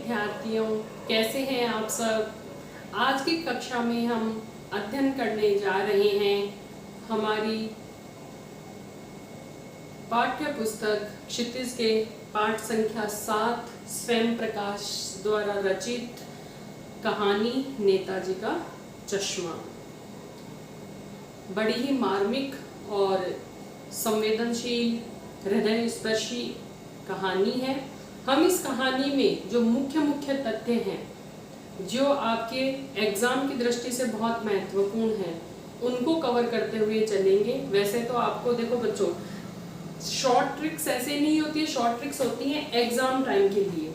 विद्यार्थियों, कैसे हैं आप सब। आज की कक्षा में हम अध्ययन करने जा रहे हैं हमारी पाठ्य पुस्तक क्षितिज के पाठ संख्या 7 स्वयं प्रकाश द्वारा रचित कहानी नेताजी का चश्मा। बड़ी ही मार्मिक और संवेदनशील हृदय स्पर्शी कहानी है। हम इस कहानी में जो मुख्य तथ्य हैं जो आपके एग्जाम की दृष्टि से बहुत महत्वपूर्ण हैं उनको कवर करते हुए चलेंगे। वैसे तो आपको देखो बच्चों, शॉर्ट ट्रिक्स ऐसे नहीं होती है, शॉर्ट ट्रिक्स होती हैं एग्जाम टाइम के लिए,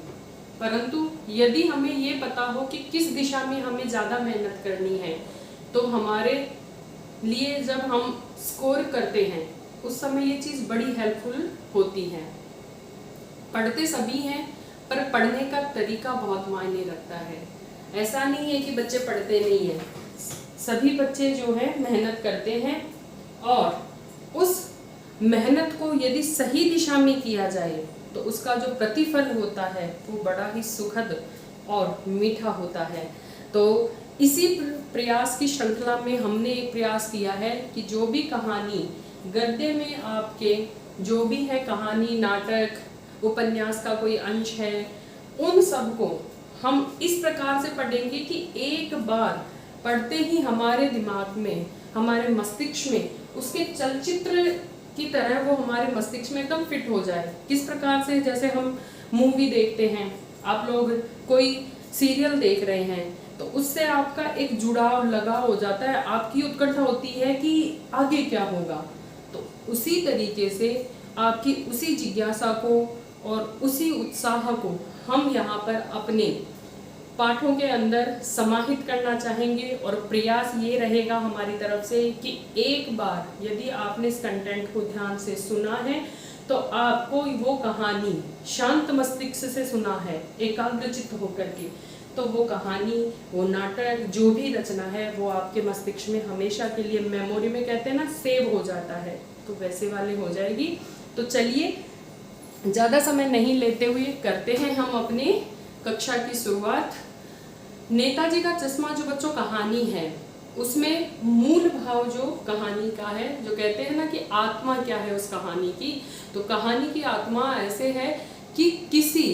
परंतु यदि हमें ये पता हो कि किस दिशा में हमें ज़्यादा मेहनत करनी है तो हमारे लिए जब हम स्कोर करते हैं उस समय ये चीज़ बड़ी हेल्पफुल होती है। पढ़ते सभी हैं पर पढ़ने का तरीका बहुत मायने रखता है। ऐसा नहीं है कि बच्चे पढ़ते नहीं हैं, सभी बच्चे जो है मेहनत करते हैं और उस मेहनत को यदि सही दिशा में किया जाए तो उसका जो प्रतिफल होता है वो बड़ा ही सुखद और मीठा होता है। तो इसी प्रयास की श्रृंखला में हमने एक प्रयास किया है कि जो भी कहानी गद्य में आपके जो भी है कहानी, नाटक, उपन्यास का कोई अंश है, उन सब को हम इस प्रकार से पढ़ेंगे कि एक बार पढ़ते ही हमारे दिमाग में, हमारे मस्तिष्क में उसके चलचित्र की तरह वो हमारे मस्तिष्क में एकदम फिट हो जाए। किस प्रकार से, जैसे हम मूवी देखते हैं, आप लोग कोई सीरियल देख रहे हैं तो उससे आपका एक जुड़ाव लगाव हो जाता है, आपकी उत्कंठा होती है कि आगे क्या होगा। तो उसी तरीके से आपकी उसी जिज्ञासा को और उसी उत्साह को हम यहाँ पर अपने पाठों के अंदर समाहित करना चाहेंगे और प्रयास ये रहेगा हमारी तरफ से कि एक बार यदि आपने इस कंटेंट को ध्यान से सुना है तो आपको वो कहानी शांत मस्तिष्क से सुना है, एकाग्रचित्त होकर के, तो वो कहानी, वो नाटक, जो भी रचना है वो आपके मस्तिष्क में हमेशा के लिए मेमोरी में कहते हैं ना, सेव हो जाता है, तो वैसे वाले हो जाएगी। तो चलिए ज़्यादा समय नहीं लेते हुए करते हैं हम अपने कक्षा की शुरुआत। नेताजी का चश्मा जो बच्चों कहानी है उसमें मूल भाव जो कहानी का है, जो कहते हैं ना कि आत्मा क्या है उस कहानी की, तो कहानी की आत्मा ऐसे है कि किसी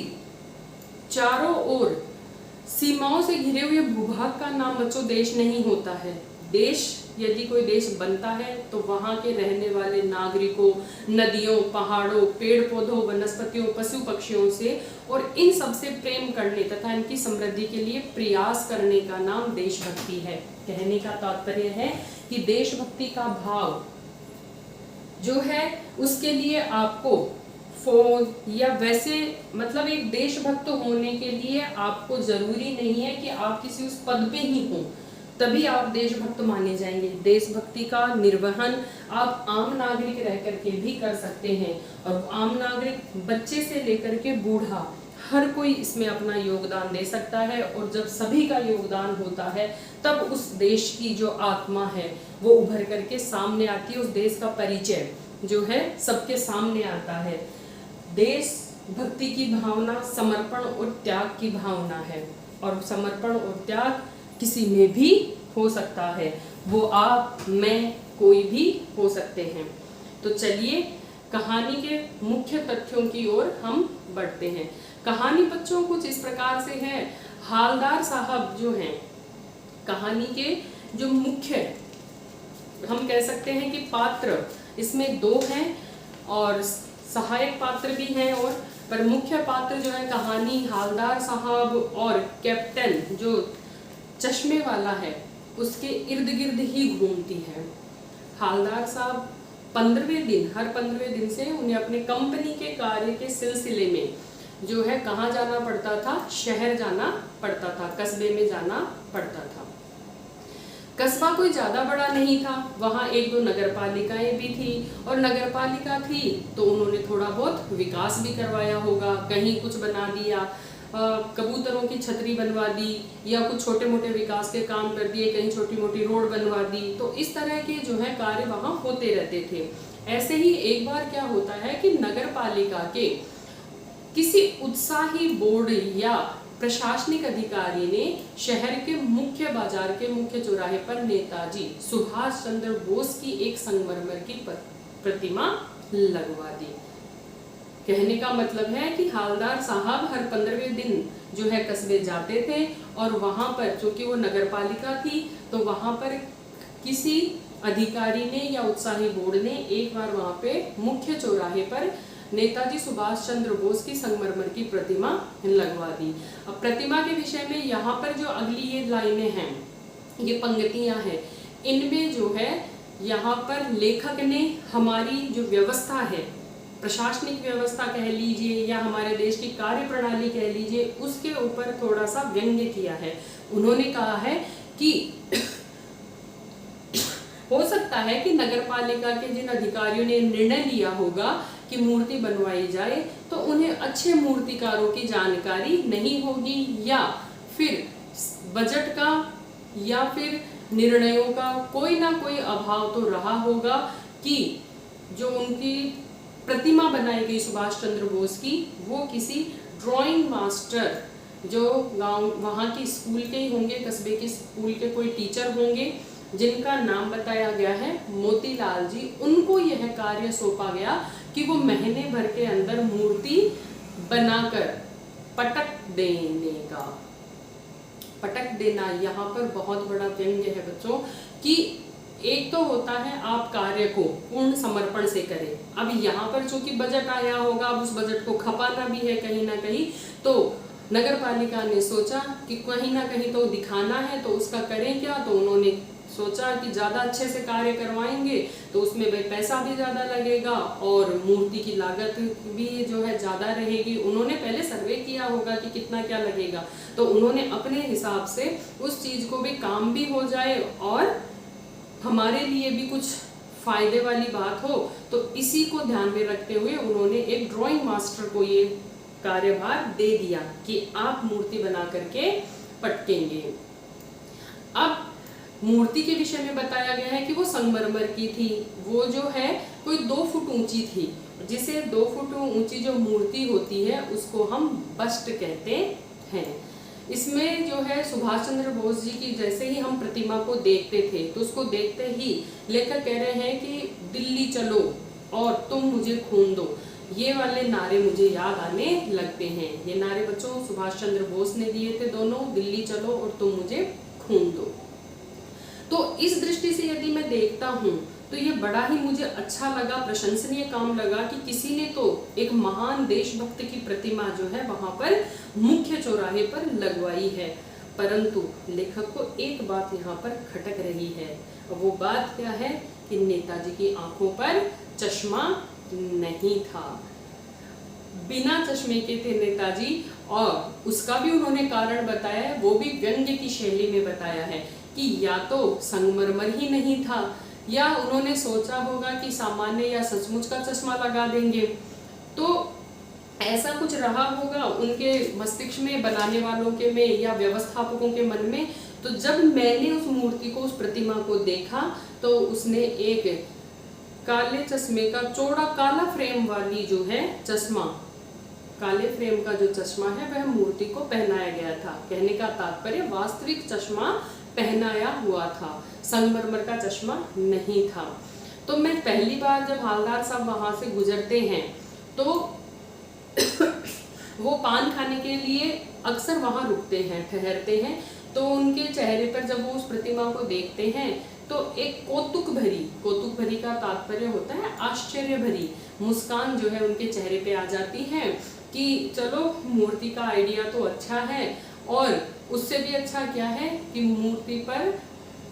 चारों ओर सीमाओं से घिरे हुए भूभाग का नाम बच्चों देश नहीं होता है। देश यदि कोई देश बनता है तो वहाँ के रहने वाले नागरिकों, नदियों, पहाड़ों, पेड़ पौधों, वनस्पतियों, पशु पक्षियों से और इन सब से प्रेम करने तथा इनकी समृद्धि के लिए प्रयास करने का नाम देशभक्ति है। कहने का तात्पर्य है कि देशभक्ति का भाव जो है उसके लिए आपको फौज या वैसे मतलब एक देशभक्त होने के लिए आपको जरूरी नहीं है कि आप किसी उस पद पे ही हो तभी आप देशभक्त माने जाएंगे। देशभक्ति का निर्वहन आप आम नागरिक रह करके भी कर सकते हैं और आम नागरिक बच्चे से लेकर के बूढ़ा हर कोई इसमें अपना योगदान दे सकता है और जब सभी का योगदान होता है तब उस देश की जो आत्मा है वो उभर करके सामने आती है, उस देश का परिचय जो है सबके सामने आता है। देश भक्ति की भावना समर्पण और त्याग की भावना है और समर्पण और त्याग किसी में भी हो सकता है, वो आप, मैं, कोई भी हो सकते हैं। तो चलिए कहानी के मुख्य तथ्यों की ओर हम बढ़ते हैं। कहानी बच्चों कुछ इस प्रकार से है। हालदार साहब जो हैं कहानी के जो मुख्य हम कह सकते हैं कि पात्र इसमें दो हैं और सहायक पात्र भी हैं, और पर मुख्य पात्र जो है कहानी हालदार साहब और कैप्टन जो चश्मे वाला है उसके इर्द गिर्द ही घूमती है। हालदार साहब 15वें दिन, हर 15वें दिन से उन्हें अपने कंपनी के कार्य के सिलसिले में जो है कहाँ जाना पड़ता था, शहर जाना पड़ता था, कस्बे में जाना पड़ता था। कस्बा कोई ज़्यादा बड़ा नहीं था, वहाँ एक दो नगर पालिकाएँ भी थी और नगर पालिका थी तो उन्होंने थोड़ा बहुत विकास भी करवाया होगा, कहीं कुछ बना दिया, कबूतरों की छतरी बनवा दी या कुछ छोटे मोटे विकास के काम कर दिए, कहीं छोटी मोटी रोड बनवा दी। तो इस तरह के जो है कार्य वहाँ होते रहते थे। ऐसे ही एक बार क्या होता है कि नगर पालिका के किसी उत्साही बोर्ड या प्रशासनिक अधिकारी ने शहर के मुख्य बाजार के मुख्य चौराहे पर नेताजी सुभाष चंद्र बोस की एक संगमरमर की प्रतिमा लगवा दी। कहने का मतलब है कि हवलदार साहब हर 15वें दिन जो है कस्बे जाते थे और वहां पर, चूंकि वो नगर पालिका थी, तो वहां पर किसी अधिकारी ने या उत्साही बोर्ड ने एक बार वहां पे मुख्य चौराहे पर नेताजी सुभाष चंद्र बोस की संगमरमर की प्रतिमा लगवा दी। अब प्रतिमा के विषय में यहाँ पर जो अगली ये लाइनें हैं, ये पंक्तियां हैं, इनमें जो है यहाँ पर लेखक ने हमारी जो व्यवस्था है, प्रशासनिक व्यवस्था कह लीजिए या हमारे देश की कार्य प्रणाली कह लीजिए, उसके ऊपर थोड़ा सा व्यंग्य किया है। उन्होंने कहा है कि हो सकता है कि नगर पालिका के जिन अधिकारियों ने निर्णय लिया होगा कि मूर्ति बनवाई जाए, तो उन्हें अच्छे मूर्तिकारों की जानकारी नहीं होगी, या फिर बजट का या फिर निर्णयों का कोई ना कोई अभाव तो रहा होगा कि जो उनकी प्रतिमा बनाई गई सुभाष चंद्र बोस की, वो किसी ड्राइंग मास्टर जो गांव वहाँ के स्कूल के ही होंगे, कस्बे के स्कूल के कोई टीचर होंगे जिनका नाम बताया गया है मोतीलाल जी, उनको यह कार्य सौंपा गया कि वो महीने भर के अंदर मूर्ति बनाकर पटक देने का। पटक देना यहाँ पर बहुत बड़ा व्यंग्य है बच्चों, कि एक तो होता है आप कार्य को पूर्ण समर्पण से करें। अब यहाँ पर चूंकि बजट आया होगा, अब उस बजट को खपाना भी है कहीं ना कहीं, तो नगर पालिका ने सोचा कि कहीं ना कहीं तो दिखाना है, तो उसका करें क्या। तो उन्होंने सोचा कि ज़्यादा अच्छे से कार्य करवाएंगे तो उसमें भाई पैसा भी ज़्यादा लगेगा और मूर्ति की लागत भी जो है ज़्यादा रहेगी। उन्होंने पहले सर्वे किया होगा कि कितना क्या लगेगा, तो उन्होंने अपने हिसाब से उस चीज़ को भी काम भी हो जाए और हमारे लिए भी कुछ फायदे वाली बात हो, तो इसी को ध्यान में रखते हुए उन्होंने एक ड्राइंग मास्टर को ये कार्यभार दे दिया कि आप मूर्ति बना करके पटकेंगे। अब मूर्ति के विषय में बताया गया है कि वो संगमरमर की थी, वो जो है कोई 2 फुट ऊंची थी। जिसे 2 फुट ऊंची जो मूर्ति होती है उसको हम बस्ट कहते हैं। इसमें जो है सुभाष चंद्र बोस जी की जैसे ही हम प्रतिमा को देखते थे, तो उसको देखते ही लेखक कह रहे हैं कि दिल्ली चलो और तुम मुझे खून दो, ये वाले नारे मुझे याद आने लगते हैं। ये नारे बच्चों सुभाष चंद्र बोस ने दिए थे दोनों, दिल्ली चलो और तुम मुझे खून दो। तो इस दृष्टि से यदि मैं देखता हूँ तो ये बड़ा ही मुझे अच्छा लगा, प्रशंसनीय काम लगा कि किसी ने तो एक महान देशभक्त की प्रतिमा जो है वहां पर मुख्य चौराहे पर लगवाई है। परंतु लेखक को एक बात यहाँ पर खटक रही है, वो बात क्या है कि नेताजी की आंखों पर चश्मा नहीं था, बिना चश्मे के थे नेताजी। और उसका भी उन्होंने कारण बताया है, वो भी व्यंग्य की शैली में बताया है कि या तो संगमरमर ही नहीं था, या उन्होंने सोचा होगा कि सामान्य या सचमुच का चश्मा लगा देंगे। तो ऐसा कुछ रहा होगा उनके मस्तिष्क में, बनाने वालों के में या व्यवस्थापकों के मन में। तो जब मैंने उस मूर्ति को, उस प्रतिमा को देखा, तो उसने एक काले चश्मे का चौड़ा काला फ्रेम वाली जो है चश्मा, काले फ्रेम का जो चश्मा है वह मूर्ति को पहनाया गया था। कहने का तात्पर्य वास्तविक चश्मा पहनाया हुआ था, संगमरमर का चश्मा नहीं था। तो मैं पहली बार जब हवलदार साहब वहां से गुजरते हैं तो वो पान खाने के लिए अक्सर वहां रुकते हैं, ठहरते हैं। तो उनके चेहरे पर जब वो उस प्रतिमा को देखते हैं तो एक कौतुक भरी का तात्पर्य होता है आश्चर्य भरी मुस्कान जो है उनके चेहरे पे आ जाती है कि चलो मूर्ति का आइडिया तो अच्छा है, और उससे भी अच्छा क्या है कि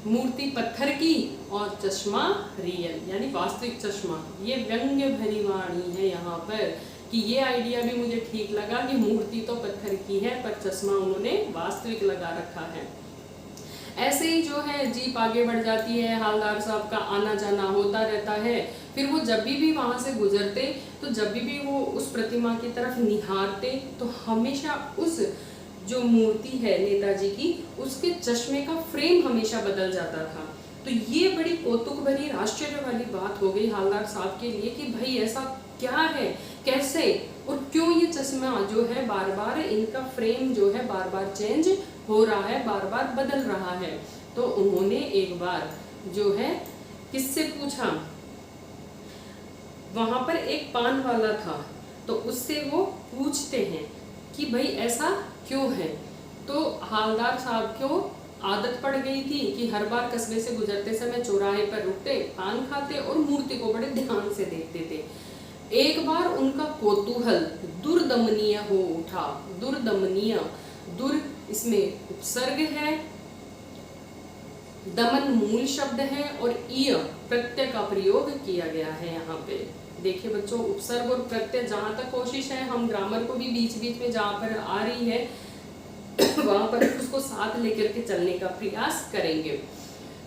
मूर्ति पत्थर की और चश्मा रियल यानी वास्तविक चश्मा। ये व्यंग्य भरी वाणी है यहाँ पर कि ये आइडिया भी मुझे ठीक लगा कि मूर्ति तो पत्थर की है पर चश्मा उन्होंने वास्तविक लगा रखा है। ऐसे ही जो है जीप आगे बढ़ जाती है, हवलदार साहब का आना जाना होता रहता है। फिर वो जब भी वहां से गुजरते तो जब भी वो उस प्रतिमा की तरफ निहारते तो हमेशा उस जो मूर्ति है नेताजी की, उसके चश्मे का फ्रेम हमेशा बदल जाता था। तो ये बड़ी कौतुक भरी आश्चर्य वाली बात हो गई हवलदार साहब के लिए कि भाई ऐसा क्या है, कैसे और क्यों ये चश्मा जो है बार बार इनका फ्रेम जो है बार बार चेंज हो रहा है, बार बार बदल रहा है। तो उन्होंने एक बार जो है किससे पूछा, वहां पर एक पान वाला था, तो उससे वो पूछते हैं कि भाई ऐसा क्यों है। तो हवलदार साहब को आदत पड़ गई थी कि हर बार कस्बे से गुजरते समय चौराहे पर रुकते, पान खाते और मूर्ति को बड़े ध्यान से देखते थे। एक बार उनका कौतूहल दुर्दमनीय हो उठा। दुर्दमनीय, दुर इसमें उपसर्ग है, दमन मूल शब्द है और ईय प्रत्यय का प्रयोग किया गया है। यहाँ पे देखिए बच्चों, उपसर्ग और प्रत्यय, जहां तक कोशिश है हम ग्रामर को भी बीच बीच में जहां पर आ रही है वहां पर उसको साथ लेकर के चलने का प्रयास करेंगे।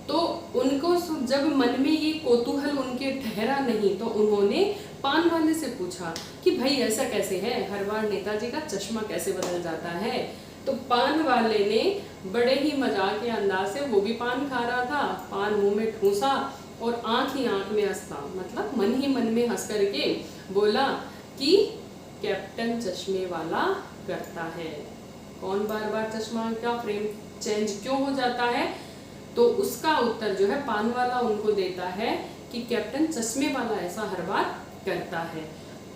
तो उनको जब मन में ये कौतूहल उनके ठहरा नहीं, तो उन्होंने पान वाले से पूछा कि भाई ऐसा कैसे है, हर बार नेताजी का चश्मा कैसे बदल जाता है। तो पान वाले ने बड़े ही मजाक के अंदाज से, वो भी पान खा रहा था, पान मुंह में ठूसा और आंख ही आंख में हंसता, मतलब मन ही मन में हंस करके बोला कि कैप्टन चश्मे वाला करता है। कौन बार बार चश्मा का फ्रेम चेंज क्यों हो जाता है? तो उसका उत्तर जो है पान वाला उनको देता है कि कैप्टन चश्मे वाला ऐसा हर बार करता है।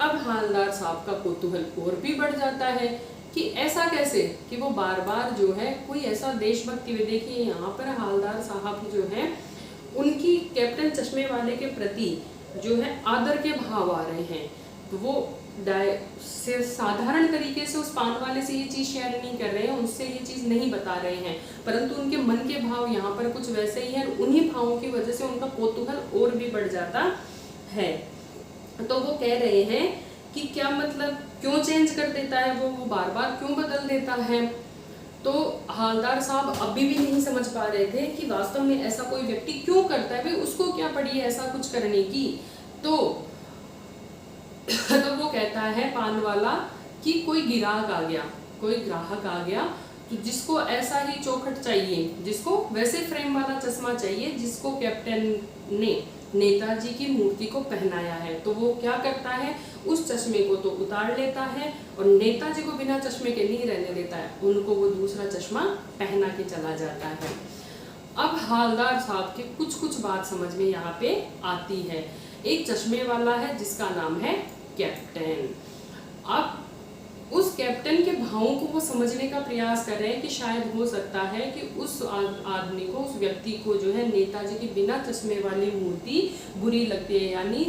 अब हवलदार साहब का कौतूहल और भी बढ़ जाता है कि ऐसा कैसे कि वो बार बार जो है कोई ऐसा देशभक्ति। देखिए यहाँ पर हवलदार साहब जो है उनकी कैप्टन चश्मे वाले के प्रति जो है आदर के भाव आ रहे हैं। तो वो साधारण तरीके से उस पान वाले से ये चीज शेयर नहीं कर रहे हैं, उससे ये चीज नहीं बता रहे हैं, परंतु उनके मन के भाव यहाँ पर कुछ वैसे ही हैं। उन्हीं भावों की वजह से उनका कौतूहल और भी बढ़ जाता है। तो वो कह रहे हैं कि क्या मतलब, क्यों चेंज कर देता है वो बार बार क्यों बदल देता है। तो हवलदार साहब अभी भी नहीं समझ पा रहे थे कि वास्तव में ऐसा कोई व्यक्ति क्यों करता है, भाई उसको क्या पड़ी है ऐसा कुछ करने की। तो वो कहता है पान वाला कि कोई ग्राहक आ गया, कोई ग्राहक आ गया तो जिसको ऐसा ही चौखट चाहिए, जिसको वैसे फ्रेम वाला चश्मा चाहिए जिसको कैप्टन ने नेताजी की मूर्ति को पहनाया है। तो वो क्या करता है, उस चश्मे को तो उतार लेता है और नेताजी को बिना चश्मे के नहीं रहने देता है, उनको वो दूसरा चश्मा पहना के चला जाता है। अब हवलदार साहब के कुछ कुछ बात समझ में यहाँ पे आती है। एक चश्मे वाला है जिसका नाम है कैप्टन। अब उस कैप्टन के भावों को वो समझने का प्रयास कर रहे हैं कि शायद हो सकता है कि उस आदमी को, उस व्यक्ति को जो है नेताजी की बिना चश्मे वाली मूर्ति बुरी लगती है, यानी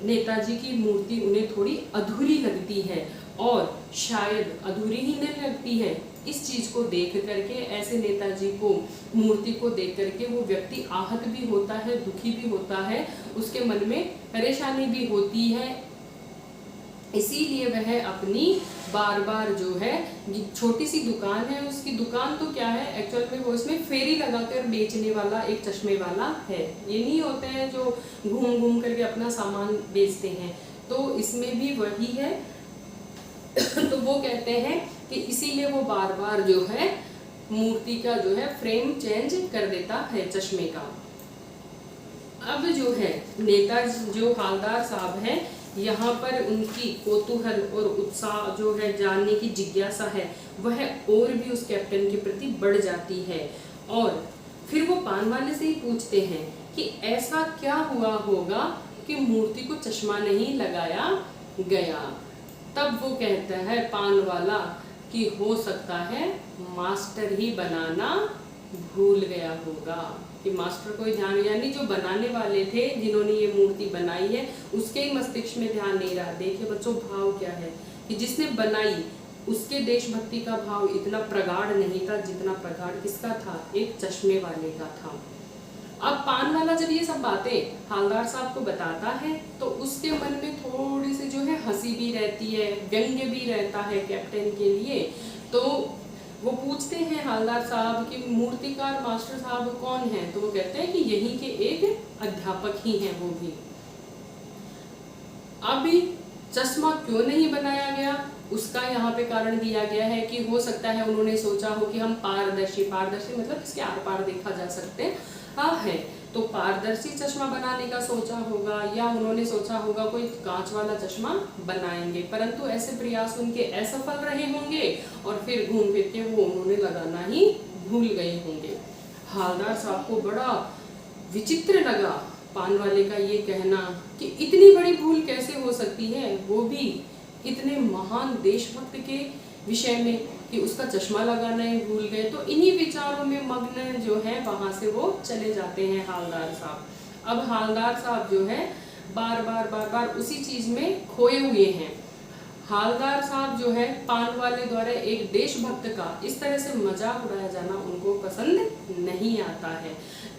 नेताजी की मूर्ति उन्हें थोड़ी अधूरी लगती है और शायद अधूरी ही नहीं लगती है। इस चीज को देख करके, ऐसे नेताजी को मूर्ति को देख करके वो व्यक्ति आहत भी होता है, दुखी भी होता है, उसके मन में परेशानी भी होती है। इसीलिए वह अपनी बार बार जो है, छोटी सी दुकान है उसकी, दुकान तो क्या है एक्चुअल में वो इसमें फेरी लगाकर बेचने वाला एक चश्मे वाला है। ये नहीं होते हैं जो घूम घूम करके अपना सामान बेचते हैं, तो इसमें भी वही है। तो वो कहते हैं कि इसीलिए वो बार बार जो है मूर्ति का जो है फ्रेम चेंज कर देता है चश्मे का। अब जो है नेता जो हवलदार साहब हैं, यहाँ पर उनकी कौतूहल और उत्साह जो है, जानने की जिज्ञासा है, वह और भी उस कैप्टन के प्रति बढ़ जाती है। और फिर वो पान वाले से ही पूछते हैं कि ऐसा क्या हुआ होगा कि मूर्ति को चश्मा नहीं लगाया गया। तब वो कहता है पान वाला कि हो सकता है मास्टर ही बनाना भूल गया होगा, कि मास्टर को ध्यान, यानी जो बनाने वाले थे जिन्होंने ये मूर्ति बनाई है उसके ही मस्तिष्क में ध्यान नहीं रहा। देखिए बच्चों, भाव क्या है कि जिसने बनाई उसके देशभक्ति का भाव इतना प्रगाढ़ नहीं था जितना प्रगाढ़ किसका था, एक चश्मे वाले का था। अब पान वाला जब ये सब बातें हवलदार साहब को बताता है तो उसके मन में थोड़ी सी जो है हंसी भी रहती है, व्यंग्य भी रहता है कैप्टन के लिए। तो वो पूछते हैं हवलदार साहब कि मूर्तिकार मास्टर साहब कौन हैं, तो वो कहते हैं कि यहीं के एक अध्यापक ही हैं वो भी। अभी चश्मा क्यों नहीं बनाया गया उसका यहाँ पे कारण दिया गया है कि हो सकता है उन्होंने सोचा हो कि हम पारदर्शी मतलब इसके आर पार देखा जा सकते हाँ है, तो पारदर्शी चश्मा बनाने का सोचा होगा या उन्होंने सोचा होगा कोई कांच वाला चश्मा बनाएंगे, परंतु ऐसे प्रयास उनके असफल रहे होंगे और फिर घूम फिर के वो उन्होंने लगाना ही भूल गए होंगे। हालदार साहब को बड़ा विचित्र लगा पान वाले का ये कहना कि इतनी बड़ी भूल कैसे हो सकती है, वो भी इतने महान देशभक्त के विषय में, कि उसका चश्मा लगाना ही भूल गए। तो इन्हीं विचारों में मग्न जो है वहां से वो चले जाते हैं हालदार साहब। अब हालदार साहब जो है बार बार उसी चीज में खोए हुए हैं। हालदार साहब जो है पान वाले द्वारा एक देशभक्त का इस तरह से मजाक उड़ाया जाना उनको पसंद नहीं आता है।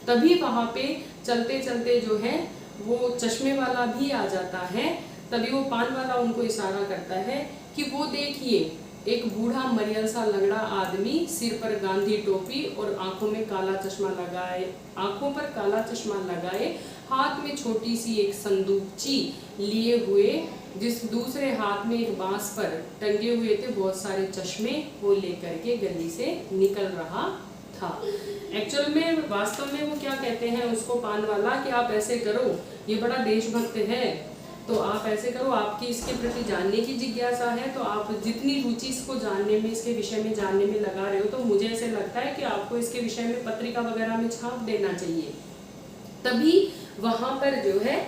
तभी वहां पे चलते चलते जो है वो चश्मे वाला भी आ जाता है। तभी वो पान वाला उनको इशारा करता है कि वो देखिए एक बूढ़ा मरियल सा लंगड़ा आदमी, सिर पर गांधी टोपी और आंखों में काला चश्मा लगाए, आंखों पर काला चश्मा लगाए, हाथ में छोटी सी एक संदूकची लिए हुए, जिस दूसरे हाथ में एक बांस पर टंगे हुए थे बहुत सारे चश्मे, वो लेकर के गली से निकल रहा था। एक्चुअल में वास्तव में वो क्या कहते हैं उसको पान वाला कि आप ऐसे करो, ये बड़ा देशभक्त है, तो आप ऐसे करो, आपकी इसके प्रति जानने की जिज्ञासा है, तो आप जितनी रुचि इसको जानने में, इसके विषय में जानने में लगा रहे हो, तो मुझे ऐसे लगता है कि आपको इसके विषय में पत्रिका वगैरह में छाप देना चाहिए। तभी वहां पर जो है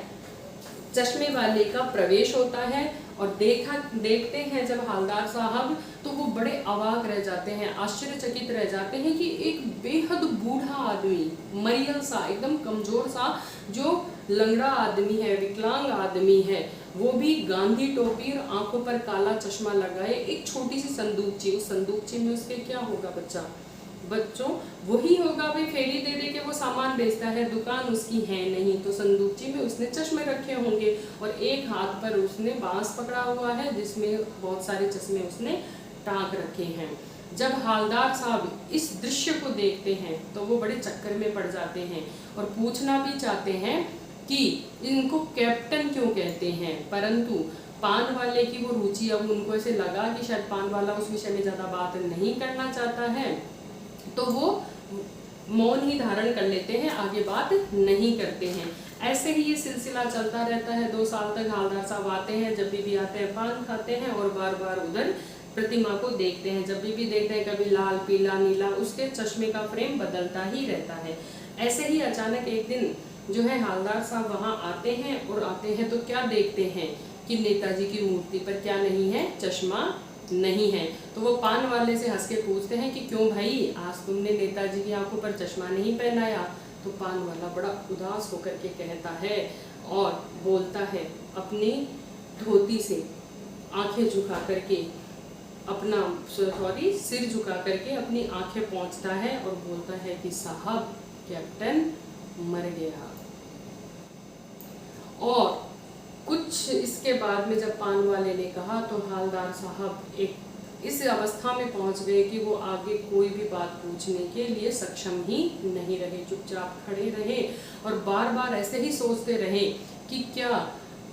चश्मे वाले का प्रवेश होता है और देखते हैं जब हालदार साहब, तो वो बड़े अवाक रह जाते हैं, आश्चर्यचकित रह जाते हैं कि एक बेहद बूढ़ा आदमी, मरियल सा, एकदम कमजोर सा, जो लंगड़ा आदमी है, विकलांग आदमी है, वो भी गांधी टोपी और आंखों पर काला चश्मा लगाए, एक छोटी सी संदूकची, उस संदूकची में उसके क्या होगा बच्चों वही होगा भाई, फेरी दे दे के वो सामान बेचता है, दुकान उसकी है नहीं, तो संदूकची में उसने चश्मे रखे होंगे और एक हाथ पर उसने बांस पकड़ा हुआ है जिसमें बहुत सारे चश्मे उसने टांग रखे हैं। जब हालदार साहब इस दृश्य को देखते हैं तो वो बड़े चक्कर में पड़ जाते हैं और पूछना भी चाहते हैं कि इनको कैप्टन क्यों कहते हैं, परंतु पान वाले की वो रुचि, अब उनको ऐसे लगा कि शायद पान वाला उस विषय में ज्यादा बात नहीं करना चाहता है, तो वो मौन ही धारण कर लेते हैं, आगे बात नहीं करते हैं। ऐसे ही ये सिलसिला चलता रहता है। 2 साल तक हालदार साहब आते हैं, जब भी आते हैं पान खाते हैं और बार बार उधर प्रतिमा को देखते हैं, जब भी देखते हैं कभी लाल पीला नीला, उसके चश्मे का फ्रेम बदलता ही रहता है। ऐसे ही अचानक एक दिन जो है हालदार साहब वहाँ आते हैं और आते हैं तो क्या देखते हैं कि नेताजी की मूर्ति पर क्या नहीं है, चश्मा नहीं है। तो वो पान वाले से हंस के पूछते हैं कि क्यों भाई, आज तुमने नेताजी की आंखों पर चश्मा नहीं पहनाया? तो पान वाला बड़ा उदास होकर के कहता है और बोलता है, अपनी धोती से आंखें झुका करके, अपना सिर झुका करके अपनी आंखें पोंछता है और बोलता है कि साहब कैप्टन मर गया। और कुछ इसके बाद में जब पान वाले ने कहा तो हालदार साहब एक इस अवस्था में पहुंच गए कि वो आगे कोई भी बात पूछने के लिए सक्षम ही नहीं रहे, चुपचाप खड़े रहे और बार बार ऐसे ही सोचते रहे कि क्या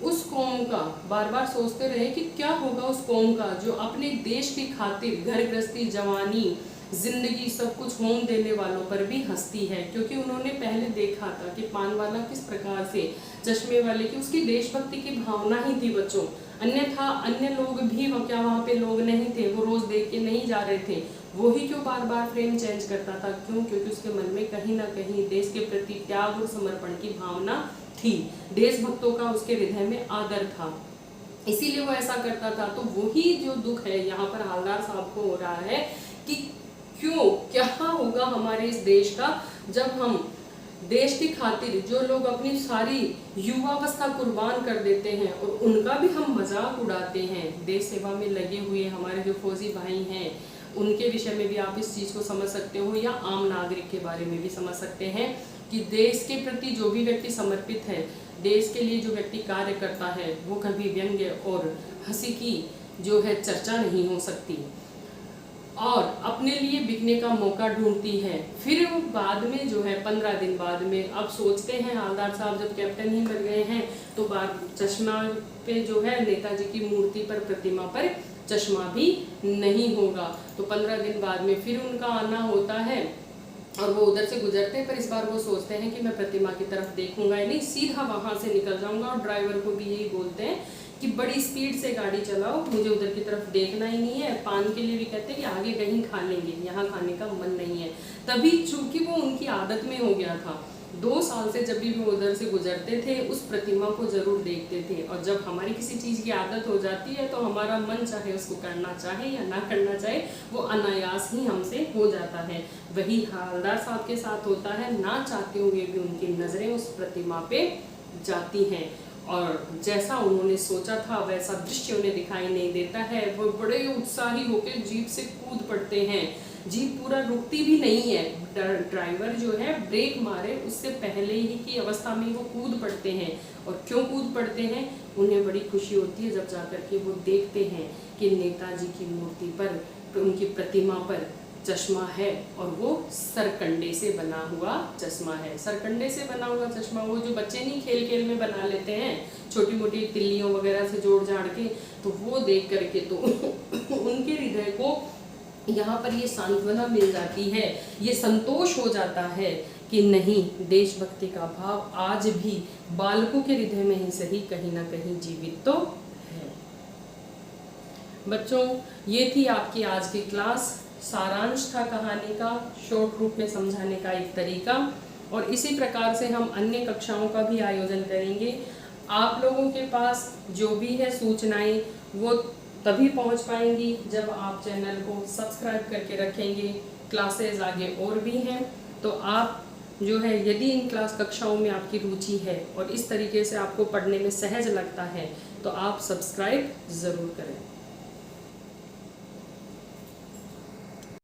उस कौम का, बार बार सोचते रहे कि क्या होगा उस कौम का जो अपने देश की खातिर घर गृहस्थी, जवानी, जिंदगी सब कुछ होम देने वालों पर भी हंसती है। क्योंकि उन्होंने पहले देखा था कि पान वाला किस प्रकार से चश्मे वाले की, उसकी देशभक्ति की भावना ही थी बच्चों, अन्यथा अन्य लोग भी क्या वहाँ पे लोग नहीं थे, वो रोज देख के नहीं जा रहे थे, वो ही क्यों बार बार फ्रेम चेंज करता था? क्यों? क्योंकि उसके मन में कहीं ना कहीं देश के प्रति त्याग और समर्पण की भावना थी, देशभक्तों का उसके हृदय में आदर था, इसीलिए वो ऐसा करता था। तो वही जो दुख है यहाँ पर हालदार साहब को हो रहा है कि क्यों, क्या होगा हमारे इस देश का जब हम देश की खातिर जो लोग अपनी सारी युवावस्था कुर्बान कर देते हैं और उनका भी हम मजाक उड़ाते हैं। देश सेवा में लगे हुए हमारे जो फौजी भाई हैं उनके विषय में भी आप इस चीज़ को समझ सकते हो, या आम नागरिक के बारे में भी समझ सकते हैं कि देश के प्रति जो भी व्यक्ति समर्पित है, देश के लिए जो व्यक्ति कार्य करता है, वो कभी व्यंग्य और हंसी की जो है चर्चा नहीं हो सकती और अपने लिए बिकने का मौका ढूंढती है। फिर वो बाद में जो है 15 दिन बाद में अब सोचते हैं हालदार साहब जब कैप्टन ही बन गए हैं तो बाद चश्मा पे जो है नेताजी की मूर्ति पर, प्रतिमा पर चश्मा भी नहीं होगा। तो 15 दिन बाद में फिर उनका आना होता है और वो उधर से गुजरते हैं, पर इस बार वो सोचते हैं कि मैं प्रतिमा की तरफ देखूंगा ही नहीं, सीधा वहां से निकल जाऊंगा। और ड्राइवर को भी यही बोलते हैं कि बड़ी स्पीड से गाड़ी चलाओ, मुझे उधर की तरफ देखना ही नहीं है। पान के लिए भी कहते हैं कि आगे कहीं खा लेंगे, यहाँ खाने का मन नहीं है। तभी चूंकि वो उनकी आदत में हो गया था, 2 साल से जब भी वो उधर से गुजरते थे उस प्रतिमा को जरूर देखते थे। और जब हमारी किसी चीज़ की आदत हो जाती है तो हमारा मन चाहे उसको करना चाहे या ना करना चाहे, वो अनायास ही हमसे हो जाता है। वही हवलदार साहब के साथ होता है, ना चाहते हुए भी उनकी नज़रें उस प्रतिमा पे जाती हैं और जैसा उन्होंने सोचा था वैसा दृश्य उन्हें दिखाई नहीं देता है। वो बड़े उत्साही होकर जीप से कूद पड़ते हैं। जीप पूरा रुकती भी नहीं है, ड्राइवर जो है ब्रेक मारे उससे पहले ही की अवस्था में वो कूद पड़ते हैं। और क्यों कूद पड़ते हैं? उन्हें बड़ी खुशी होती है जब जाकर के वो देखते हैं कि नेताजी की मूर्ति पर, उनकी प्रतिमा पर चश्मा है और वो सरकंडे से बना हुआ चश्मा है। सरकंडे से बना हुआ चश्मा, वो जो बच्चे नहीं खेल खेल में बना लेते हैं छोटी मोटी तिल्लियों वगैरह से जोड़ जाड़ के, तो वो देख करके तो उनके हृदय को यहाँ पर ये सांत्वना मिल जाती है, ये संतोष हो जाता है कि नहीं, देशभक्ति का भाव आज भी बालकों के हृदय में ही सही कहीं ना कहीं जीवित तो है। बच्चों, ये थी आपकी आज की क्लास। सारांश था कहानी का, शॉर्ट रूप में समझाने का एक तरीका, और इसी प्रकार से हम अन्य कक्षाओं का भी आयोजन करेंगे। आप लोगों के पास जो भी है सूचनाएं वो तभी पहुंच पाएंगी जब आप चैनल को सब्सक्राइब करके रखेंगे। क्लासेस आगे और भी हैं, तो आप जो है यदि इन क्लास कक्षाओं में आपकी रुचि है और इस तरीके से आपको पढ़ने में सहज लगता है तो आप सब्सक्राइब ज़रूर करें।